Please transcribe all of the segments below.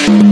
Assalamualaikum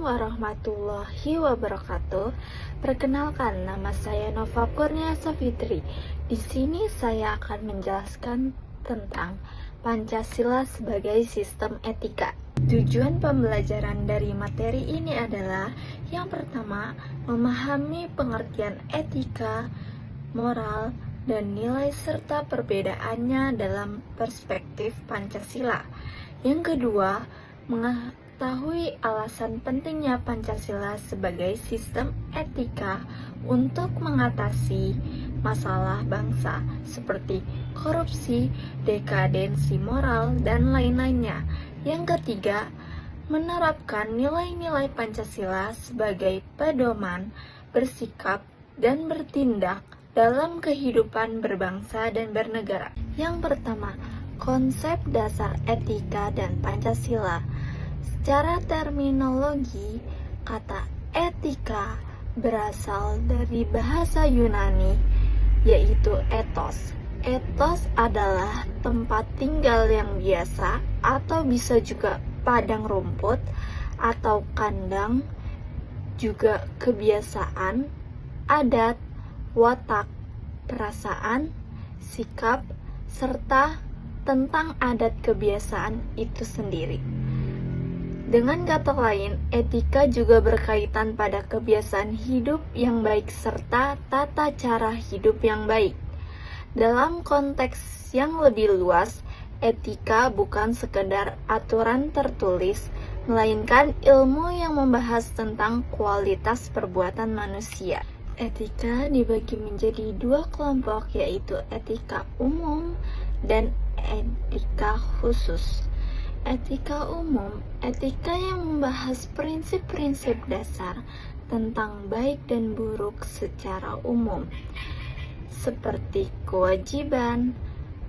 warahmatullahi wabarakatuh. Perkenalkan, nama saya Nova Kurnia Safitri. Di sini saya akan menjelaskan tentang Pancasila sebagai sistem etika. Tujuan pembelajaran dari materi ini adalah yang pertama, memahami pengertian etika, moral, dan nilai serta perbedaannya dalam perspektif Pancasila. Yang kedua, mengetahui alasan pentingnya Pancasila sebagai sistem etika untuk mengatasi masalah bangsa seperti korupsi, dekadensi moral, dan lain-lainnya. Yang ketiga, menerapkan nilai-nilai Pancasila sebagai pedoman bersikap dan bertindak dalam kehidupan berbangsa dan bernegara. Yang pertama, konsep dasar etika dan Pancasila. Secara terminologi, kata etika berasal dari bahasa Yunani, yaitu ethos. Ethos adalah tempat tinggal yang biasa atau bisa juga padang rumput atau kandang, juga kebiasaan, adat, watak, perasaan, sikap, serta tentang adat kebiasaan itu sendiri. Dengan kata lain, etika juga berkaitan pada kebiasaan hidup yang baik serta tata cara hidup yang baik. Dalam konteks yang lebih luas, etika bukan sekedar aturan tertulis, melainkan ilmu yang membahas tentang kualitas perbuatan manusia. Etika dibagi menjadi dua kelompok, yaitu etika umum dan etika khusus. Etika umum, etika yang membahas prinsip-prinsip dasar tentang baik dan buruk secara umum, seperti kewajiban,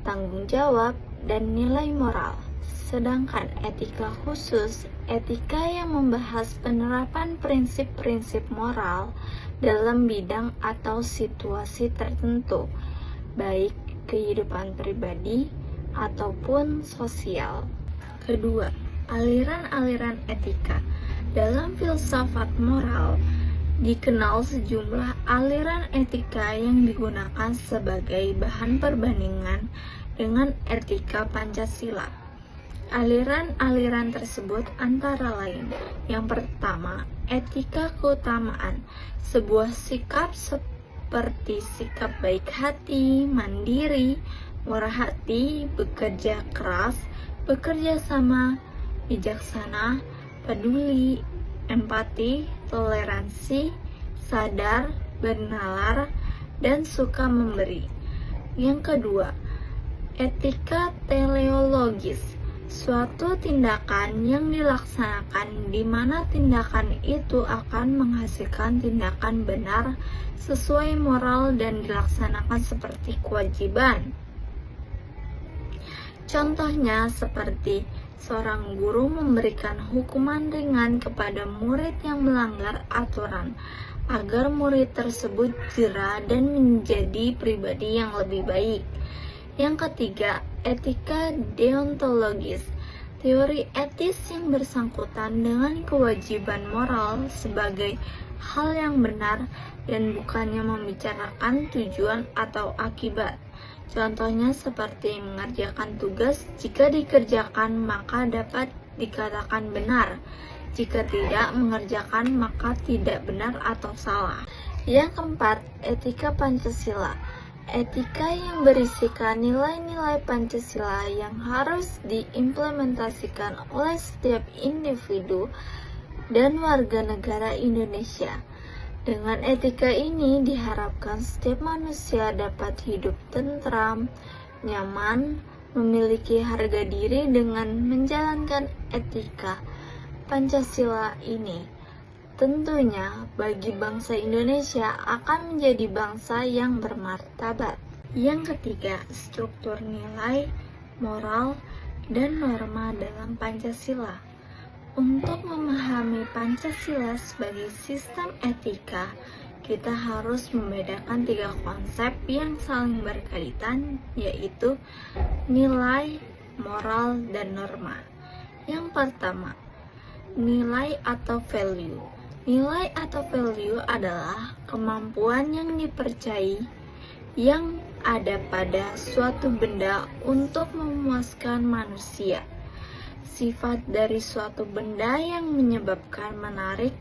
tanggung jawab, dan nilai moral. Sedangkan etika khusus, etika yang membahas penerapan prinsip-prinsip moral dalam bidang atau situasi tertentu, baik kehidupan pribadi ataupun sosial. Kedua, aliran-aliran etika. Dalam filsafat moral, dikenal sejumlah aliran etika yang digunakan sebagai bahan perbandingan dengan etika Pancasila. Aliran-aliran tersebut antara lain: yang pertama, etika keutamaan, sebuah sikap seperti sikap baik hati, mandiri, murah hati, bekerja keras, bekerja sama, bijaksana, peduli, empati, toleransi, sadar, bernalar, dan suka memberi. Yang kedua, etika teleologis, suatu tindakan yang dilaksanakan di mana tindakan itu akan menghasilkan tindakan benar sesuai moral dan dilaksanakan seperti kewajiban. Contohnya seperti seorang guru memberikan hukuman ringan kepada murid yang melanggar aturan, agar murid tersebut jera dan menjadi pribadi yang lebih baik. Yang ketiga, etika deontologis, teori etis yang bersangkutan dengan kewajiban moral sebagai hal yang benar dan bukannya membicarakan tujuan atau akibat. Contohnya seperti mengerjakan tugas, jika dikerjakan maka dapat dikatakan benar, jika tidak mengerjakan maka tidak benar atau salah. Yang keempat, etika Pancasila, etika yang berisikan nilai-nilai Pancasila yang harus diimplementasikan oleh setiap individu dan warga negara Indonesia. Dengan etika ini diharapkan setiap manusia dapat hidup tentram, nyaman, memiliki harga diri dengan menjalankan etika Pancasila ini. Tentunya bagi bangsa Indonesia akan menjadi bangsa yang bermartabat. Yang ketiga, struktur nilai, moral, dan norma dalam Pancasila. Untuk memahami Pancasila sebagai sistem etika, kita harus membedakan 3 konsep yang saling berkaitan, yaitu nilai, moral, dan norma. Yang pertama, nilai atau value. Nilai atau value adalah kemampuan yang dipercayai yang ada pada suatu benda untuk memuaskan manusia. Sifat dari suatu benda yang menyebabkan menarik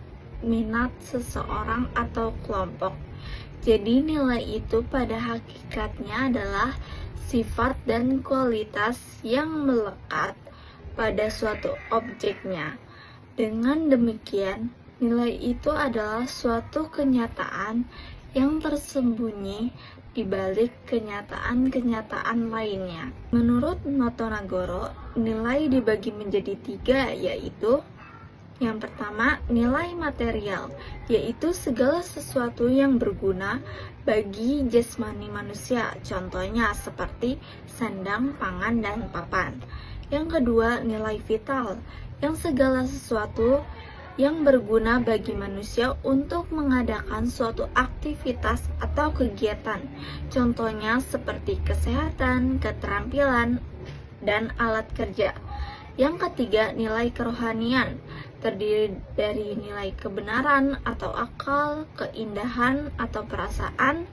minat seseorang atau kelompok. Jadi nilai itu pada hakikatnya adalah sifat dan kualitas yang melekat pada suatu objeknya. Dengan demikian, nilai itu adalah suatu kenyataan yang tersembunyi di balik kenyataan-kenyataan lainnya. Menurut Notonagoro, nilai dibagi menjadi 3, yaitu yang pertama, nilai material, yaitu segala sesuatu yang berguna bagi jasmani manusia, contohnya seperti sandang, pangan, dan papan. Yang kedua, nilai vital, yang segala sesuatu yang berguna bagi manusia untuk mengadakan suatu aktivitas atau kegiatan, contohnya seperti kesehatan, keterampilan, dan alat kerja. Yang ketiga, nilai kerohanian, terdiri dari nilai kebenaran atau akal, keindahan atau perasaan,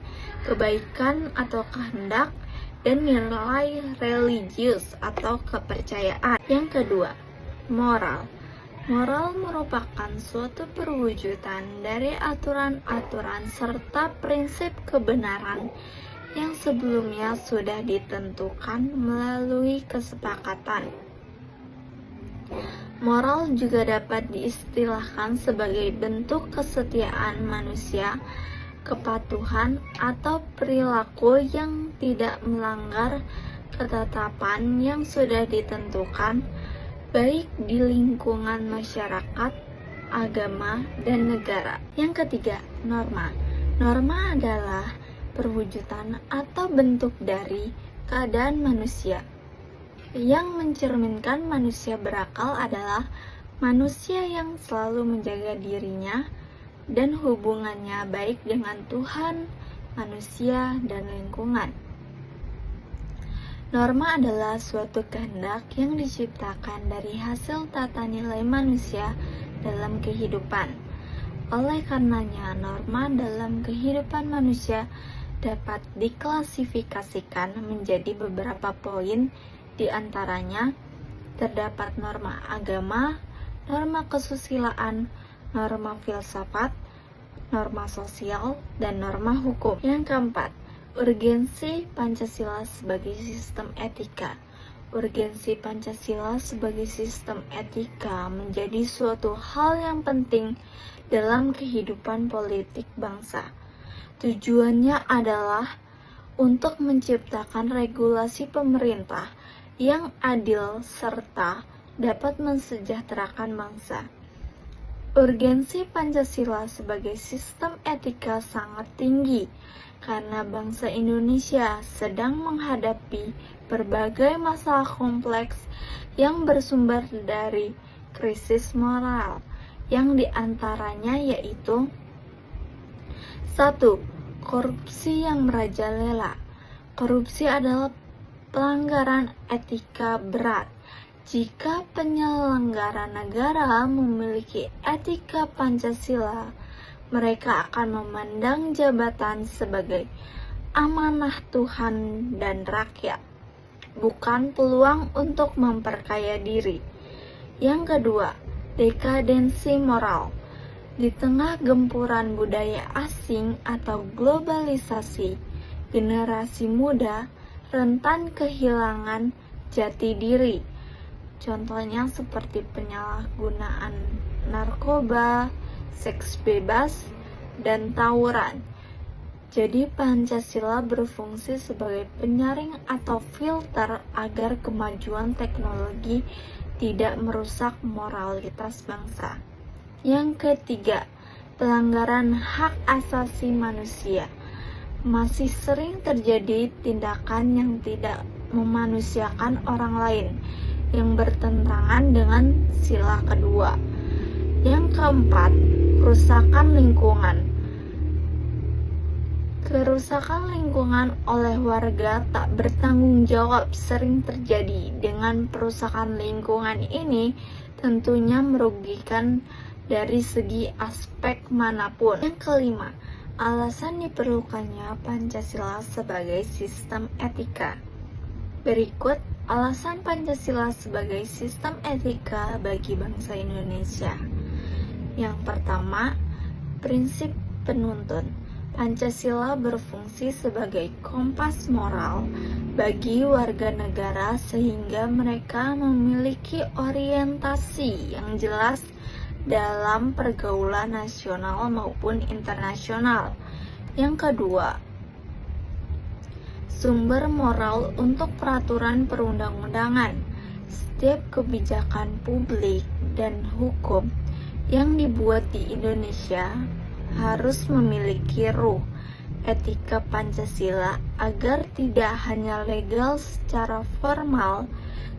kebaikan atau kehendak, dan nilai religius atau kepercayaan. Yang kedua, moral. Moral merupakan suatu perwujudan dari aturan-aturan serta prinsip kebenaran yang sebelumnya sudah ditentukan melalui kesepakatan. Moral juga dapat diistilahkan sebagai bentuk kesetiaan manusia, kepatuhan, atau perilaku yang tidak melanggar ketetapan yang sudah ditentukan, baik di lingkungan masyarakat, agama, dan negara. Yang ketiga, norma. Norma adalah perwujudan atau bentuk dari keadaan manusia. Yang mencerminkan manusia berakal adalah manusia yang selalu menjaga dirinya dan hubungannya baik dengan Tuhan, manusia, dan lingkungan. Norma adalah suatu kehendak yang diciptakan dari hasil tata nilai manusia dalam kehidupan. Oleh karenanya, norma dalam kehidupan manusia dapat diklasifikasikan menjadi beberapa poin. Di antaranya, terdapat norma agama, norma kesusilaan, norma filsafat, norma sosial, dan norma hukum. Yang keempat, urgensi Pancasila sebagai sistem etika. Urgensi Pancasila sebagai sistem etika menjadi suatu hal yang penting dalam kehidupan politik bangsa. Tujuannya adalah untuk menciptakan regulasi pemerintah yang adil serta dapat mensejahterakan bangsa. Urgensi Pancasila sebagai sistem etika sangat tinggi karena bangsa Indonesia sedang menghadapi berbagai masalah kompleks yang bersumber dari krisis moral, yang diantaranya yaitu 1. Korupsi yang merajalela. Korupsi adalah pelanggaran etika berat. Jika penyelenggara negara memiliki etika Pancasila, mereka akan memandang jabatan sebagai amanah Tuhan dan rakyat, bukan peluang untuk memperkaya diri. Yang kedua, dekadensi moral. Di tengah gempuran budaya asing atau globalisasi, generasi muda rentan kehilangan jati diri. Contohnya seperti penyalahgunaan narkoba, seks bebas, dan tawuran. Jadi Pancasila berfungsi sebagai penyaring atau filter agar kemajuan teknologi tidak merusak moralitas bangsa. Yang ketiga, pelanggaran hak asasi manusia. Masih sering terjadi tindakan yang tidak memanusiakan orang lain, yang bertentangan dengan sila kedua. Yang keempat, kerusakan lingkungan. Kerusakan lingkungan oleh warga tak bertanggung jawab sering terjadi. Dengan perusakan lingkungan ini tentunya merugikan dari segi aspek manapun. Yang kelima, alasan diperlukannya Pancasila sebagai sistem etika. Berikut alasan Pancasila sebagai sistem etika bagi bangsa Indonesia. Yang pertama, prinsip penuntun. Pancasila berfungsi sebagai kompas moral bagi warga negara sehingga mereka memiliki orientasi yang jelas dalam pergaulan nasional maupun internasional. Yang kedua, sumber moral untuk peraturan perundang-undangan. Setiap kebijakan publik dan hukum yang dibuat di Indonesia harus memiliki ruh etika Pancasila agar tidak hanya legal secara formal,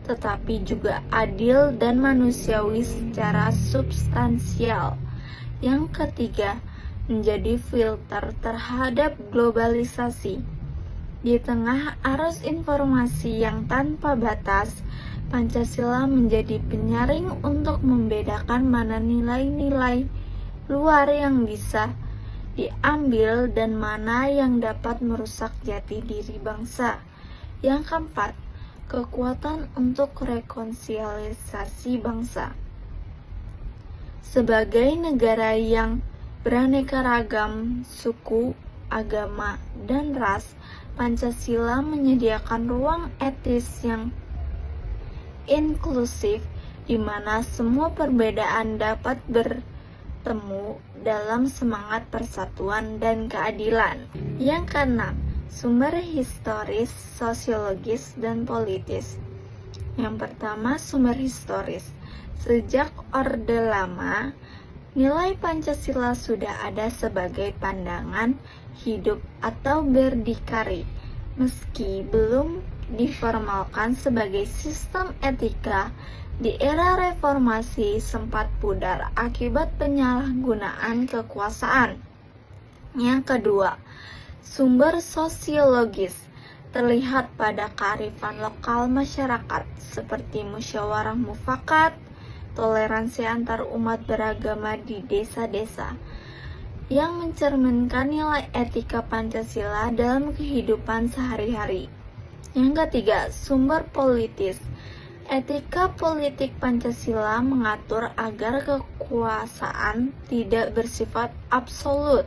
tetapi juga adil dan manusiawi secara substansial. Yang ketiga, menjadi filter terhadap globalisasi. Di tengah arus informasi yang tanpa batas, Pancasila menjadi penyaring untuk membedakan mana nilai-nilai luar yang bisa diambil dan mana yang dapat merusak jati diri bangsa. Yang keempat, kekuatan untuk rekonsiliasi bangsa. Sebagai negara yang beraneka ragam suku, agama, dan ras, Pancasila menyediakan ruang etis yang inklusif di mana semua perbedaan dapat bertemu dalam semangat persatuan dan keadilan. Yang keenam, sumber historis, sosiologis, dan politis. Yang pertama, sumber historis. Sejak Orde Lama, nilai Pancasila sudah ada sebagai pandangan hidup atau berdikari, meski belum diformalkan sebagai sistem etika. Di era reformasi sempat pudar akibat penyalahgunaan kekuasaan. Yang kedua, sumber sosiologis terlihat pada kearifan lokal masyarakat seperti musyawarah mufakat, toleransi antar umat beragama di desa-desa, yang mencerminkan nilai etika Pancasila dalam kehidupan sehari-hari. Yang ketiga, sumber politis. Etika politik Pancasila mengatur agar kekuasaan tidak bersifat absolut.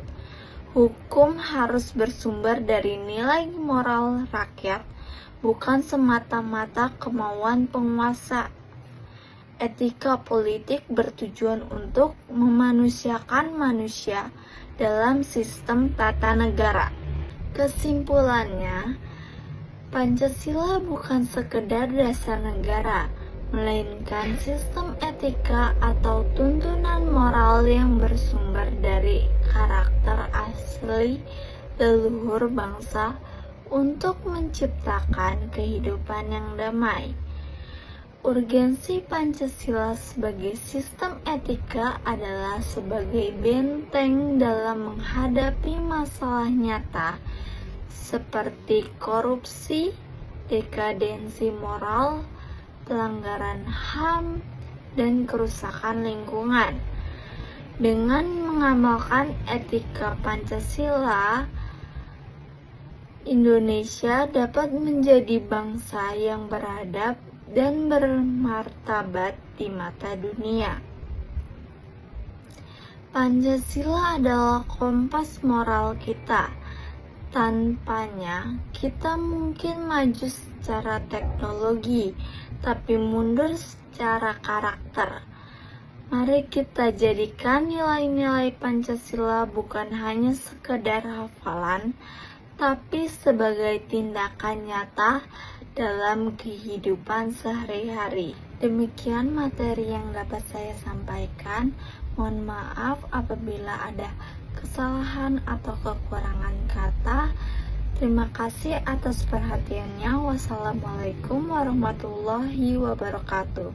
Hukum harus bersumber dari nilai moral rakyat, bukan semata-mata kemauan penguasa. Etika politik bertujuan untuk memanusiakan manusia dalam sistem tata negara. Kesimpulannya, Pancasila bukan sekedar dasar negara, melainkan sistem etika atau tuntunan moral yang bersumber dari karakter asli leluhur bangsa untuk menciptakan kehidupan yang damai. Urgensi Pancasila sebagai sistem etika adalah sebagai benteng dalam menghadapi masalah nyata seperti korupsi, dekadensi moral, pelanggaran HAM, dan kerusakan lingkungan. Dengan mengamalkan etika Pancasila, Indonesia dapat menjadi bangsa yang beradab dan bermartabat di mata dunia. Pancasila adalah kompas moral kita. Tanpanya, kita mungkin maju secara teknologi, tapi mundur secara karakter. Mari kita jadikan nilai-nilai Pancasila bukan hanya sekedar hafalan, tapi sebagai tindakan nyata dalam kehidupan sehari-hari. Demikian materi yang dapat saya sampaikan. Mohon maaf apabila ada kesalahan atau kekurangan kata. Terima kasih atas perhatiannya. Wassalamualaikum warahmatullahi wabarakatuh.